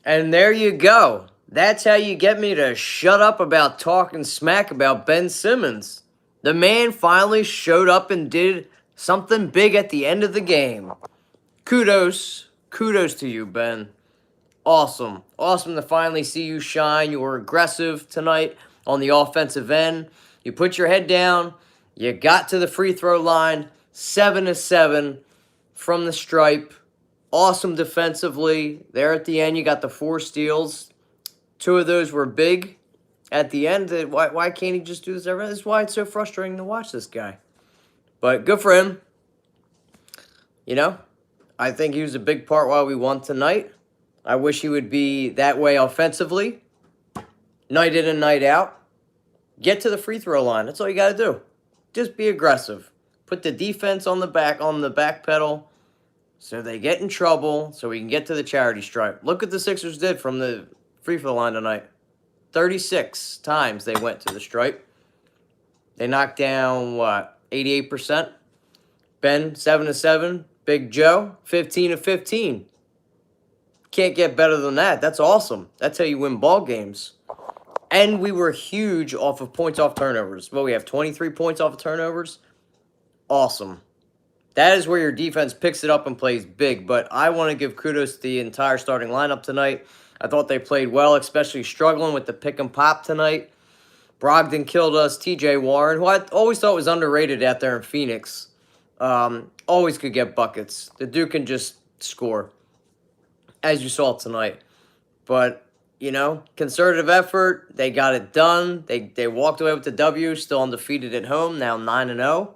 And there you go. That's how you get me to shut up about talking smack about Ben Simmons. The man finally showed up and did something big at the end of the game. Kudos. Kudos to you, Ben. Awesome. Awesome to finally see you shine. You were aggressive tonight on the offensive end. You put your head down. You got to the free throw line. 7-7 from the stripe. Awesome defensively. There at the end, you got the 4 steals. 2 of those were big. At the end, why can't he just do this every? This is why it's so frustrating to watch this guy. But good for him. You know, I think he was a big part why we won tonight. I wish he would be that way offensively. Night in and night out. Get to the free throw line. That's all you got to do. Just be aggressive. Put the defense on the back pedal so they get in trouble so we can get to the charity stripe. Look what the Sixers did from the free throw line tonight. 36 times they went to the stripe. They knocked down, 88%? Ben, 7-7. Big Joe, 15-15. Can't get better than that. That's awesome. That's how you win ball games. And we were huge off of points off turnovers. Well, we have 23 points off of turnovers. Awesome. That is where your defense picks it up and plays big. But I want to give kudos to the entire starting lineup tonight. I thought they played well, especially struggling with the pick and pop tonight. Brogdon killed us. TJ Warren, who I always thought was underrated out there in Phoenix, always could get buckets. The dude can just score, as you saw tonight. But, you know, concerted effort. They got it done. They walked away with the W, still undefeated at home, now 9-0.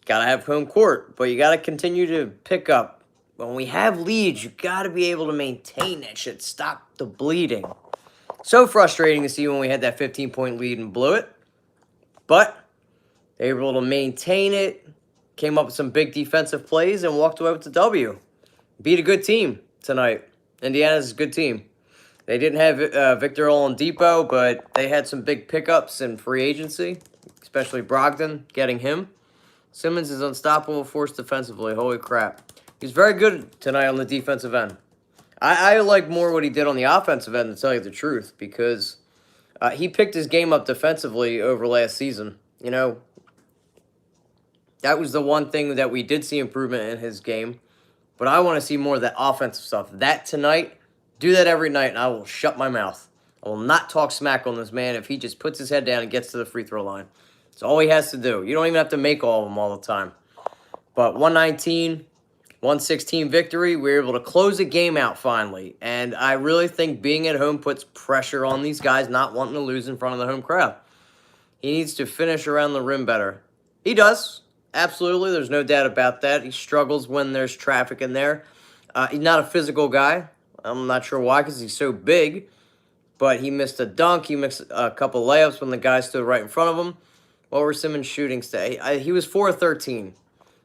Got to have home court, but you got to continue to pick up. When we have leads, you got to be able to maintain that shit. Stop the bleeding. So frustrating to see when we had that 15-point lead and blew it. But they were able to maintain it, came up with some big defensive plays, and walked away with the W. Beat a good team tonight. Indiana's a good team. They didn't have Victor Oladipo, but they had some big pickups in free agency, especially Brogdon, getting him. Simmons is unstoppable force defensively. Holy crap. He's very good tonight on the defensive end. I like more what he did on the offensive end, to tell you the truth, because he picked his game up defensively over last season. You know, that was the one thing that we did see improvement in his game. But I want to see more of that offensive stuff. That tonight, do that every night, and I will shut my mouth. I will not talk smack on this man if he just puts his head down and gets to the free throw line. That's all he has to do. You don't even have to make all of them all the time. But 119, 116 victory. We were able to close the game out finally. And I really think being at home puts pressure on these guys not wanting to lose in front of the home crowd. He needs to finish around the rim better. He does. Absolutely. There's no doubt about that. He struggles when there's traffic in there. He's not a physical guy. I'm not sure why, because he's so big. But he missed a dunk. He missed a couple layups when the guy stood right in front of him. What were Simmons' shooting today? He was 4-13.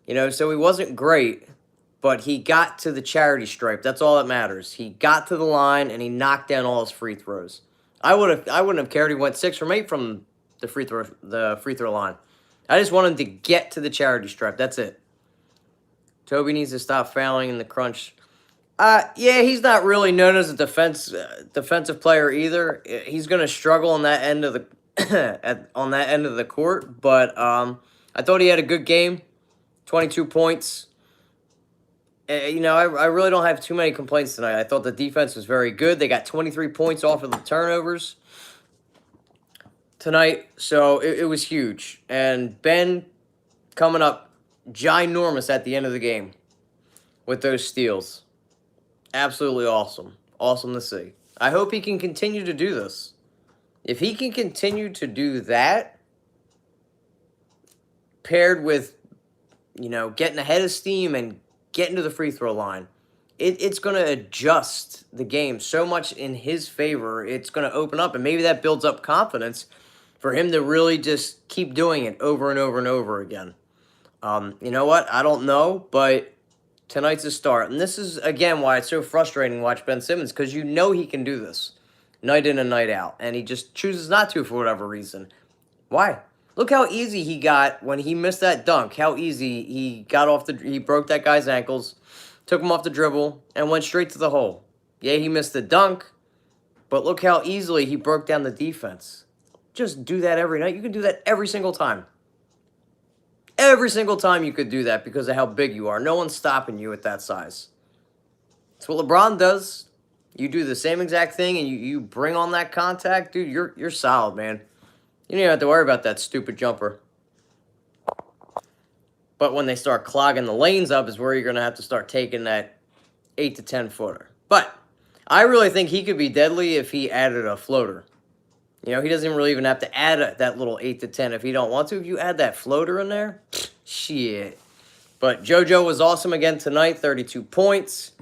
You know, so he wasn't great, but he got to the charity stripe. That's all that matters. He got to the line, and he knocked down all his free throws. I wouldn't have cared. He went 6 from 8 from the free throw line. I just want him to get to the charity stripe. That's it. Toby needs to stop fouling in the crunch. Yeah, he's not really known as a defensive player either. He's going to struggle on that end of the on that end of the court, but I thought he had a good game. 22 points. You know, I really don't have too many complaints tonight. I thought the defense was very good. They got 23 points off of the turnovers tonight, so it was huge. And Ben coming up ginormous at the end of the game with those steals. Absolutely awesome. Awesome to see. I hope he can continue to do this. If he can continue to do that, paired with, you know, getting ahead of steam and getting to the free throw line, it's going to adjust the game so much in his favor. It's going to open up, and maybe that builds up confidence for him to really just keep doing it over and over and over again. You know what? I don't know, but tonight's a start. And this is, again, why it's so frustrating to watch Ben Simmons, because you know he can do this night in and night out, and he just chooses not to for whatever reason. Why? Look how easy he got when he missed that dunk. How easy he broke that guy's ankles, took him off the dribble, and went straight to the hole. Yeah, he missed the dunk, but look how easily he broke down the defense. Just do that every night. You can do that every single time. Every single time you could do that because of how big you are. No one's stopping you at that size. That's what LeBron does. You do the same exact thing and you bring on that contact, dude, you're solid, man. You don't even have to worry about that stupid jumper. But when they start clogging the lanes up is where you're going to have to start taking that 8 to 10 footer. But I really think he could be deadly if he added a floater. You know, he doesn't really even have to add that little 8 to 10 if he don't want to. If you add that floater in there, shit. But JoJo was awesome again tonight, 32 points.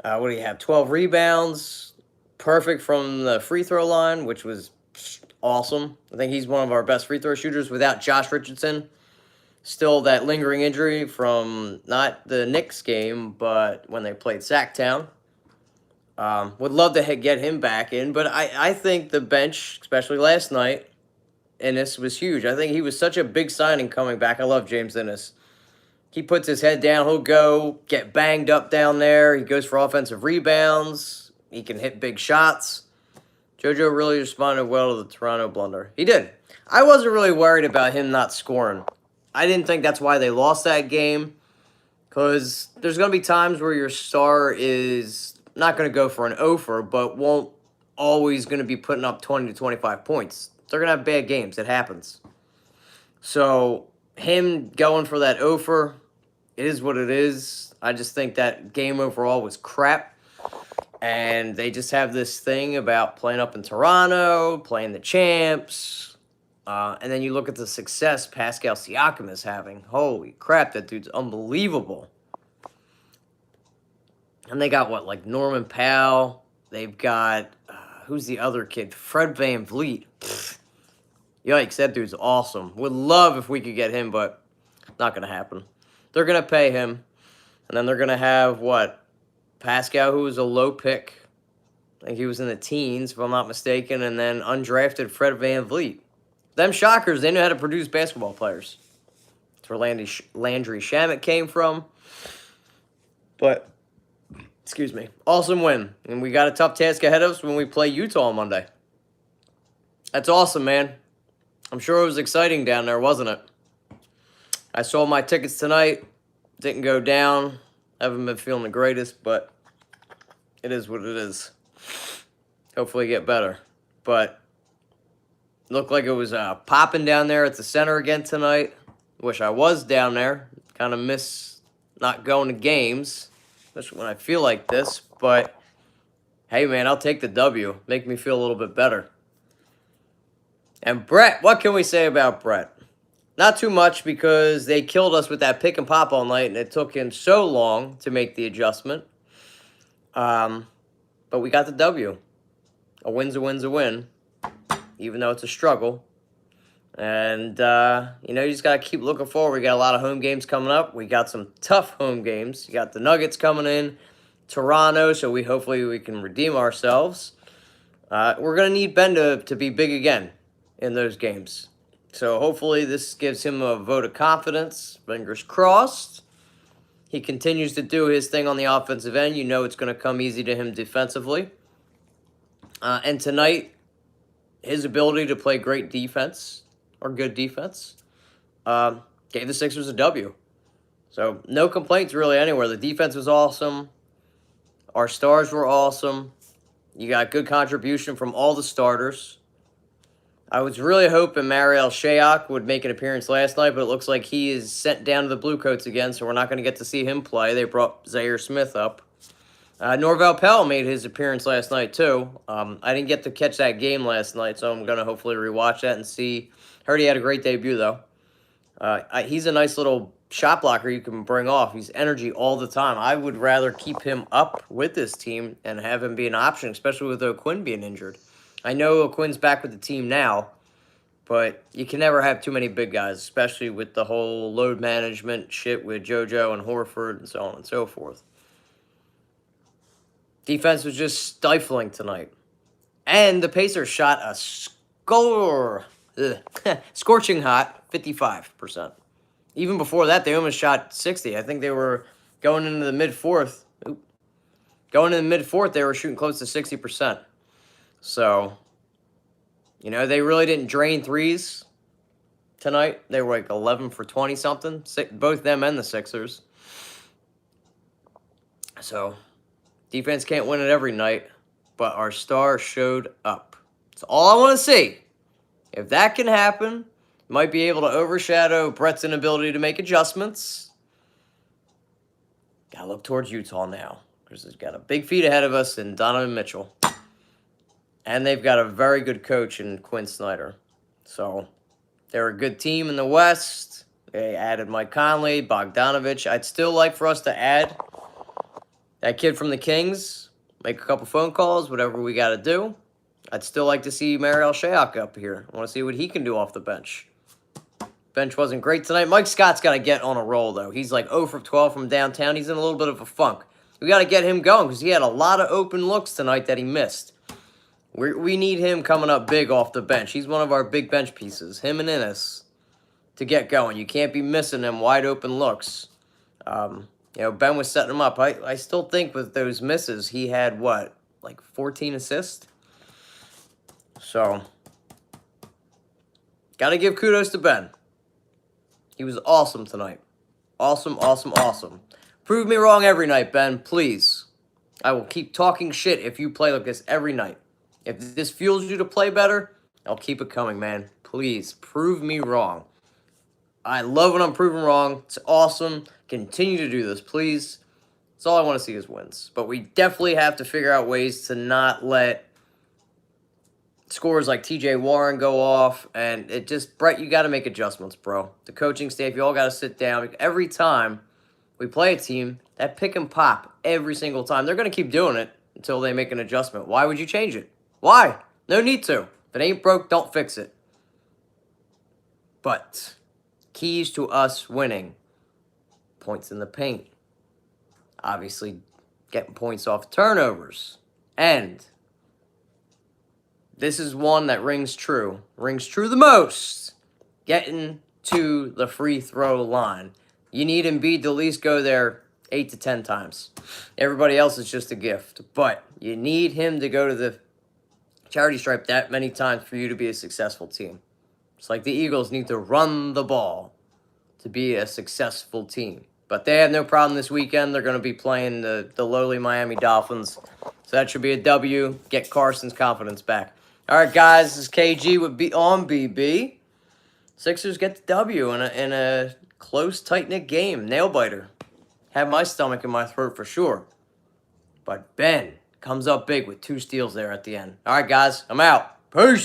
What do you have? 12 rebounds. Perfect from the free throw line, which was awesome. I think he's one of our best free throw shooters without Josh Richardson. Still that lingering injury from not the Knicks game, but when they played Sacktown. Would love to get him back in, but I think the bench, especially last night, Ennis was huge. I think he was such a big signing coming back. I love James Ennis. He puts his head down. He'll go get banged up down there. He goes for offensive rebounds. He can hit big shots. JoJo really responded well to the Toronto blunder. He did. I wasn't really worried about him not scoring. I didn't think that's why they lost that game, because there's going to be times where your star is not going to go for an offer, but won't always going to be putting up 20 to 25 points. They're going to have bad games. It happens. So him going for that offer, it is what it is. I just think that game overall was crap. And they just have this thing about playing up in Toronto, playing the champs. And then you look at the success Pascal Siakam is having. Holy crap, that dude's unbelievable. And they got, what, like Norman Powell. They've got, who's the other kid? Fred VanVleet. Yikes, that dude's awesome. Would love if we could get him, but not going to happen. They're going to pay him. And then they're going to have, what, Pascal, who was a low pick. I think he was in the teens, if I'm not mistaken. And then undrafted Fred VanVleet. Them shockers, they know how to produce basketball players. That's where Landry Shamet came from. But, excuse me, awesome win. And we got a tough task ahead of us when we play Utah on Monday. That's awesome, man. I'm sure it was exciting down there, wasn't it? I sold my tickets tonight. Didn't go down. Haven't been feeling the greatest, but it is what it is. Hopefully get better. But looked like it was popping down there at the center again tonight. Wish I was down there. Kind of miss not going to games, especially when I feel like this. But, hey, man, I'll take the W. Make me feel a little bit better. And Brett, what can we say about Brett? Not too much, because they killed us with that pick and pop all night, and it took him so long to make the adjustment. But we got the W. A win's a win's a win, even though it's a struggle. And, you just got to keep looking forward. We got a lot of home games coming up. We got some tough home games. You got the Nuggets coming in, Toronto, so hopefully we can redeem ourselves. We're going to need Ben to be big again in those games. So hopefully this gives him a vote of confidence. Fingers crossed. He continues to do his thing on the offensive end. You know it's going to come easy to him defensively. And tonight, his ability to play great defense, or good defense, gave the Sixers a W. So no complaints really anywhere. The defense was awesome. Our stars were awesome. You got good contribution from all the starters. I was really hoping Mariel Shayok would make an appearance last night, but it looks like he is sent down to the Bluecoats again, so we're not going to get to see him play. They brought Zaire Smith up. Norvel Pelle made his appearance last night, too. I didn't get to catch that game last night, so I'm going to hopefully rewatch that and see. Heard he had a great debut, though. He's a nice little shot blocker you can bring off. He's energy all the time. I would rather keep him up with this team and have him be an option, especially with O'Quinn being injured. I know O'Quinn's back with the team now, but you can never have too many big guys, especially with the whole load management shit with JoJo and Horford and so on and so forth. Defense was just stifling tonight. And the Pacers shot a scorching hot 55%. Even before that, they almost shot 60. I think they were going into the mid-fourth. Going in the mid-fourth, they were shooting close to 60%. So, you know, they really didn't drain threes tonight. They were like 11 for 20-something, both them and the Sixers. So, defense can't win it every night, but our star showed up. That's all I want to see. If that can happen, might be able to overshadow Brett's inability to make adjustments. Got to look towards Utah now, because they've got a big feat ahead of us in Donovan Mitchell. And they've got a very good coach in Quinn Snyder. So, they're a good team in the West. They added Mike Conley, Bogdanovich. I'd still like for us to add that kid from the Kings, make a couple phone calls, whatever we got to do. I'd still like to see Mariel Shayok up here. I want to see what he can do off the bench. Bench wasn't great tonight. Mike Scott's got to get on a roll, though. He's like 0 for 12 from downtown. He's in a little bit of a funk. We got to get him going because he had a lot of open looks tonight that he missed. We need him coming up big off the bench. He's one of our big bench pieces, him and Ennis, to get going. You can't be missing them wide open looks. You know, Ben was setting him up. I still think with those misses, he had, what, like 14 assists? So, got to give kudos to Ben. He was awesome tonight. Awesome, awesome, awesome. Prove me wrong every night, Ben, please. I will keep talking shit if you play like this every night. If this fuels you to play better, I'll keep it coming, man. Please, prove me wrong. I love when I'm proven wrong. It's awesome. Continue to do this, please. That's all I want to see is wins. But we definitely have to figure out ways to not let scores like TJ Warren go off. And it just, Brett, you got to make adjustments, bro. The coaching staff, you all got to sit down. Every time we play a team, that pick and pop every single time. They're going to keep doing it until they make an adjustment. Why would you change it? Why? No need to. If it ain't broke, don't fix it. But keys to us winning: points in the paint. Obviously, getting points off turnovers. And this is one that rings true the most: getting to the free throw line. You need Embiid to at least go there 8 to 10 times. Everybody else is just a gift. But you need him to go to the charity stripe that many times for you to be a successful team. It's like the Eagles need to run the ball to be a successful team. But they have no problem this weekend. They're going to be playing the lowly Miami Dolphins. So that should be a W. Get Carson's confidence back. All right, guys. This is KG with on BB. Sixers get the W in a close, tight-knit game. Nail-biter. Had my stomach in my throat for sure. But Ben comes up big with 2 steals there at the end. All right, guys. I'm out. Peace.